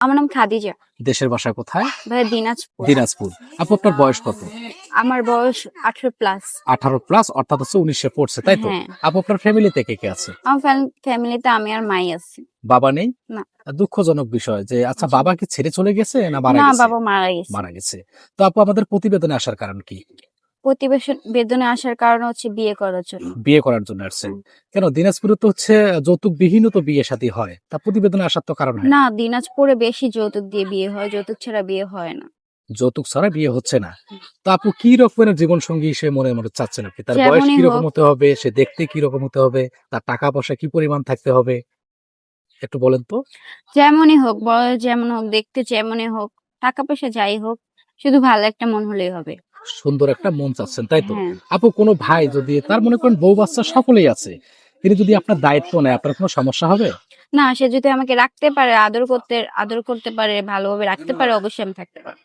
আমার নাম খাদিজা। দেশের বাসা কোথায়? ভাই দিনাজপুর। দিনাজপুর। আপু আপনার বয়স কত? আমার বয়স 18+। 18+ অর্থাৎ হচ্ছে 19 পড়ছে, তাই তো? হ্যাঁ। আপু আপনার ফ্যামিলিতে কে কে আছে? আমার ফ্যামিলিতে আমি আর মাই আছি। বাবা নেই? না। দুঃখজনক বিষয় যে আচ্ছা জি। বাবা কি ছেড়ে চলে গেছে না মারা না, গেছে? বাবা মারা গেছে। মারা গেছে। তো আপু আমাদের প্রতিবেদনে আসার কারণ কি? বেদনে আসার কারণ হচ্ছে বিয়ে করার জন্য। বিয়ে করার জন্য আসছেন। কেন দিনাজপুরে তো হচ্ছে যৌতুকবিহীনও তো বিয়ে শাদী হয়। তা প্রতিবেদনে আসার তো কারণ হয় না। না, দিনাজপুরে বেশি যৌতুক দিয়ে বিয়ে হয়, যৌতুক ছাড়া বিয়ে হয় না। যৌতুক ছাড়া বিয়ে হচ্ছে না। তো আপু কি রকমের জীবন সঙ্গী সে মনে মনে চাচ্ছেন আপনি? তার বয়স যেমনই কি রকম হোক, হতে হবে? সে দেখতে কি রকম হতে হবে? তার টাকা পয়সা কি পরিমাণ থাকতে হবে? একটু বলেন তো। যেমনই হোক, বয়স যেমন হোক, দেখতে যেমনই হোক, টাকা পয়সা যাই হোক, শুধু ভালো একটা মন হলেই হবে। সুন্দর একটা মন চাচ্ছেন, তাই তো? হ্যাঁ। আপু কোনো ভাই যদি তার মনে করেন বউ বাচ্চা সকলেই আছে। তিনি যদি আপনার দায়িত্ব নেয় আপনার কোনো সমস্যা হবে? না, সে যদি আমাকে রাখতে পারে, আদর করতে পারে, ভালোভাবে রাখতে পারে, অবশ্যই আমি থাকতে পারবো।